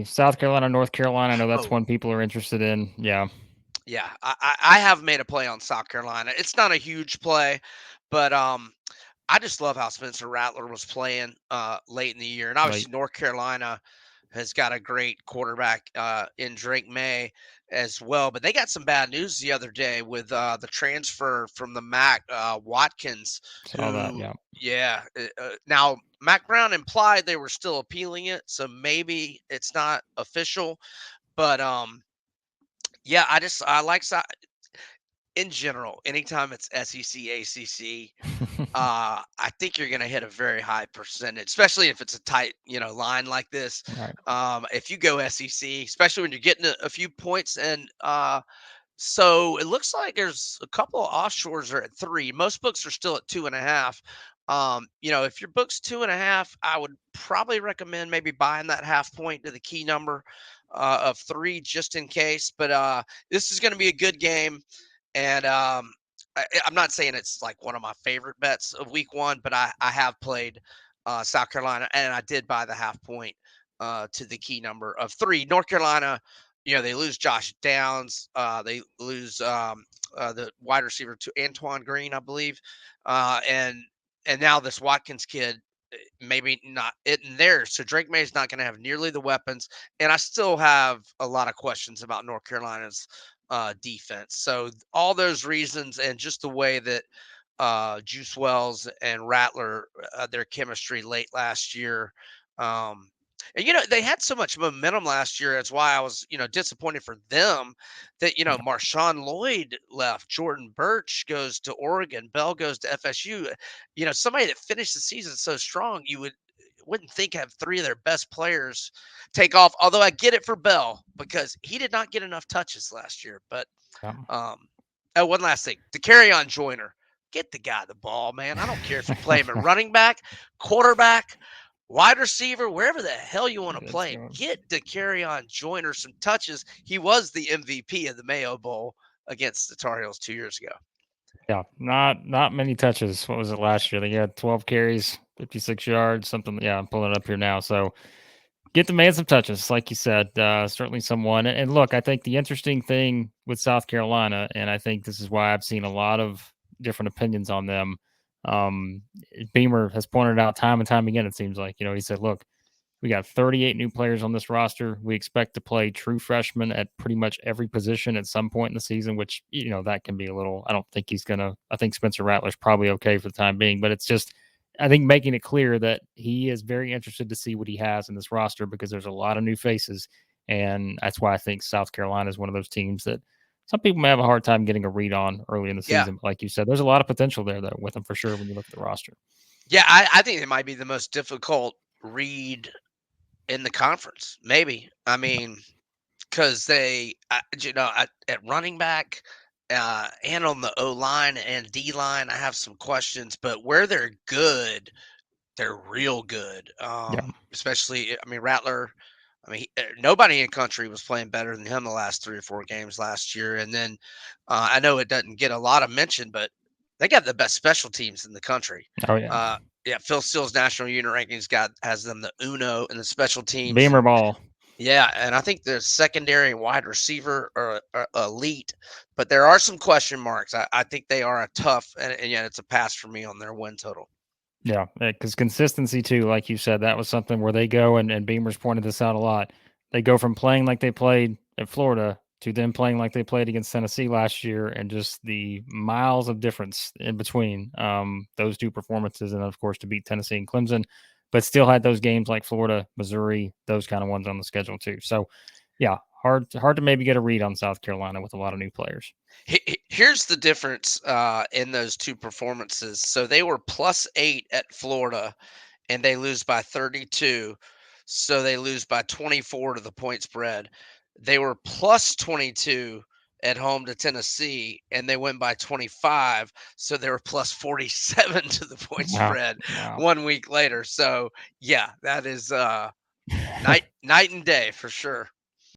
South Carolina, North Carolina. I know that's Oh, one people are interested in. Yeah. yeah. I have made a play on South Carolina. It's not a huge play, but I just love how Spencer Rattler was playing late in the year, and Like, obviously North Carolina has got a great quarterback in Drake Maye as well. But they got some bad news the other day with the transfer from the MAC, Watkins, saw that. who, Yeah. yeah, now Mac Brown implied they were still appealing it, so maybe it's not official. But yeah, I like in general. Anytime it's SEC, ACC, I think you're going to hit a very high percentage, especially if it's a tight, line like this. Right. If you go SEC, especially when you're getting a few points, and so it looks like there's a couple of offshores are at 3. Most books are still at 2.5. If your book's 2.5, I would probably recommend maybe buying that half point to the key number of 3 just in case. But this is going to be a good game. And I'm not saying it's like one of my favorite bets of week 1, but I have played South Carolina, and I did buy the half point to the key number of 3. North Carolina, they lose Josh Downs. They lose the wide receiver to Antoine Green, I believe, and now this Watkins kid, maybe not it in there. So Drake May is not going to have nearly the weapons, and I still have a lot of questions about North Carolina's defense. So all those reasons, and just the way that Juice Wells and Rattler, their chemistry late last year. And they had so much momentum last year. That's why I was, disappointed for them that Yeah. Marshawn Lloyd left, Jordan Birch goes to Oregon, Bell goes to FSU. Somebody that finished the season so strong, wouldn't think have 3 of their best players take off. Although I get it for Bell because he did not get enough touches last year. But Yeah. um, oh, one last thing, to carry on Joyner, get the guy the ball, man. I don't care if you play him at running back, quarterback, wide receiver, wherever the hell you want to It's play him. going. Get to carry on Joyner some touches. He was the MVP of the Mayo Bowl against the Tar Heels 2 years ago. Yeah. Not many touches. What was it last year? They had 12 carries, 56 yards, something. Yeah, I'm pulling it up here now. So get the man some touches, like you said. Certainly someone. And look, I think the interesting thing with South Carolina, and I think this is why I've seen a lot of different opinions on them. Um, Beamer has pointed out time and time again. It seems like he said, "Look, we got 38 new players on this roster. We expect to play true freshmen at pretty much every position at some point in the season, which, that can be a little, I don't think he's going to, I think Spencer Rattler's probably okay for the time being, but it's just, I think making it clear that he is very interested to see what he has in this roster because there's a lot of new faces. And that's why I think South Carolina is one of those teams that some people may have a hard time getting a read on early in the Yeah. season. But like you said, there's a lot of potential there, though, with them for sure when you look at the roster. Yeah, I think it might be the most difficult read in the conference. Maybe. I mean, because at running back and on the O line and D line, I have some questions, but where they're good, they're real good. Yeah. Especially, I mean, Rattler. I mean, nobody in country was playing better than him the last 3 or 4 games last year. And then I know it doesn't get a lot of mention, but they got the best special teams in the country. Oh, yeah. Yeah, Phil Steele's national unit rankings has them the uno in the special teams. Beamer ball. Yeah, and I think the secondary and wide receiver are elite, but there are some question marks. I think they are a tough, and yet it's a pass for me on their win total. Yeah, because consistency too, like you said, that was something where they go and Beamer's pointed this out a lot. They go from playing like they played at Florida to then playing like they played against Tennessee last year, and just the miles of difference in between those two performances, and of course to beat Tennessee and Clemson, but still had those games like Florida, Missouri, those kind of ones on the schedule too. So, yeah, hard to maybe get a read on South Carolina with a lot of new players. Here's the difference in those two performances. So they were +8 at Florida, and they lose by 32. So they lose by 24 to the point spread. They were +22 at home to Tennessee, and they win by 25. So they were +47 to the point Wow, spread wow. 1 week later. So yeah, that is night and day for sure.